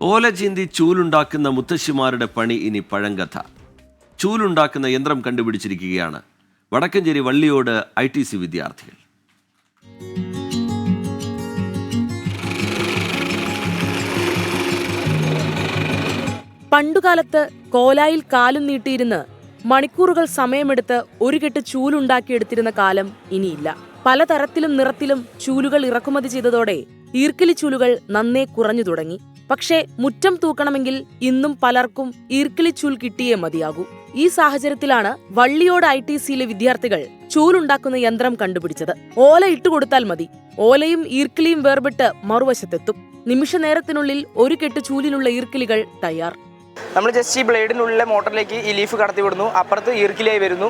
ഓല ചീന്തി ചൂലുണ്ടാക്കുന്ന മുത്തശ്ശിമാരുടെ പണി ഇനി പഴങ്കഥ. ചൂലുണ്ടാക്കുന്ന യന്ത്രം കണ്ടുപിടിച്ചിരിക്കുകയാണ് വടക്കഞ്ചേരി വള്ളിയോട് ITC വിദ്യാർത്ഥികൾ. പണ്ടുകാലത്ത് കോലായിൽ കാലും നീട്ടിയിരുന്ന് മണിക്കൂറുകൾ സമയമെടുത്ത് ഒരു കെട്ട് ചൂലുണ്ടാക്കിയെടുത്തിരുന്ന കാലം ഇനിയില്ല. പലതരത്തിലും നിറത്തിലും ചൂലുകൾ ഇറക്കുമതി ചെയ്തതോടെ ഈർക്കിലി ചൂലുകൾ നന്നേ കുറഞ്ഞു തുടങ്ങി. പക്ഷേ മുറ്റം തൂക്കണമെങ്കിൽ ഇന്നും പലർക്കും ഈർക്കിലി ചൂൽ കിട്ടിയേ മതിയാകൂ. ഈ സാഹചര്യത്തിലാണ് വള്ളിയോട് ITCയിലെ വിദ്യാർത്ഥികൾ ചൂലുണ്ടാക്കുന്ന യന്ത്രം കണ്ടുപിടിച്ചത്. ഓല ഇട്ടുകൊടുത്താൽ മതി. ഓലയും ഈർക്കിലിയും വേർപെട്ട് മറുവശത്തെത്തും. നിമിഷ നേരത്തിനുള്ളിൽ ഒരു കെട്ട് ചൂലിനുള്ള ഈർക്കിലികൾ തയ്യാർ. നമ്മൾ ജസ്റ്റ് ഈ ബ്ലേഡിനുള്ള മോട്ടറിലേക്ക് ഈ ലീഫ് കടത്തി വിടുന്നു, അപ്പുറത്ത് ഈർക്കിലായി വരുന്നു,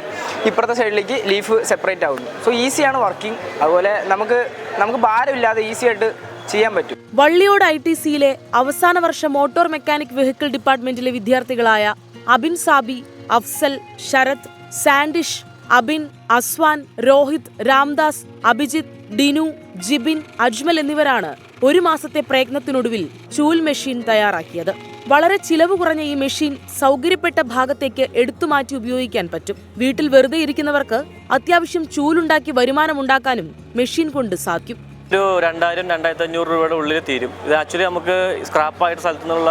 ഇപ്പുറത്തെ സൈഡിലേക്ക് ലീഫ് സെപ്പറേറ്റ് ആവുന്നു. സോ ഈസിയാണ് വർക്കിംഗ്. അതുപോലെ നമുക്ക് ഭാരമില്ലാതെ ഈസി ആയിട്ട് ചെയ്യാൻ പറ്റും. വള്ളിയോട് ITCയിലെ അവസാന വർഷ മോട്ടോർ മെക്കാനിക് വെഹിക്കിൾ ഡിപ്പാർട്ട്മെന്റിലെ വിദ്യാർത്ഥികളായ അബിൻ സാബി, അഫ്സൽ, ശരത്, സാൻഡിഷ്, അബിൻ, അസ്വാൻ, രോഹിത്, രാംദാസ്, അഭിജിത്ത്, ഡിനു, ജിബിൻ, അജ്മൽ എന്നിവരാണ് ഒരു മാസത്തെ പ്രയത്നത്തിനൊടുവിൽ ചൂൽ മെഷീൻ തയ്യാറാക്കിയത്. വളരെ ചിലവ് കുറഞ്ഞ ഈ മെഷീൻ സൗകര്യപ്പെട്ട ഭാഗത്തേക്ക് എടുത്തുമാറ്റി ഉപയോഗിക്കാൻ പറ്റും. വീട്ടിൽ വെറുതെ ഇരിക്കുന്നവർക്ക് അത്യാവശ്യം ചൂലുണ്ടാക്കി വരുമാനമുണ്ടാക്കാനും മെഷീൻ കൊണ്ട് സാധിക്കും. ഒരു 2000-2500 രൂപയുടെ ഉള്ളിൽ തീരും. ഇത് ആക്ച്വലി നമുക്ക് സ്ക്രാപ്പായിട്ട് സ്ഥലത്തു നിന്നുള്ള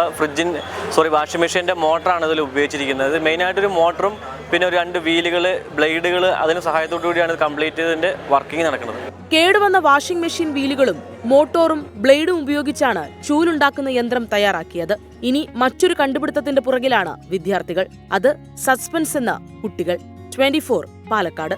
വാഷിംഗ് മെഷീൻ്റെ മോട്ടറാണ് ഇതിൽ ഉപയോഗിച്ചിരിക്കുന്നത്. മെയിനായിട്ടൊരു മോട്ടറും പിന്നെ ഒരു 2 വീലുകൾ, ബ്ലേഡുകൾ, അതിന് സഹായത്തോടു കൂടിയാണ് ഇത് കംപ്ലീറ്റ് ഇതിൻ്റെ വർക്കിംഗ് നടക്കുന്നത്. കേടുവന്ന വാഷിംഗ് മെഷീൻ വീലുകളും മോട്ടോറും ബ്ലേഡും ഉപയോഗിച്ചാണ് ചൂലുണ്ടാക്കുന്ന യന്ത്രം തയ്യാറാക്കിയത്. ഇനി മറ്റൊരു കണ്ടുപിടുത്തത്തിന്റെ പുറകിലാണ് വിദ്യാർത്ഥികൾ. അത് സസ്പെൻസ് എന്ന കുട്ടികൾ. 24 പാലക്കാട്.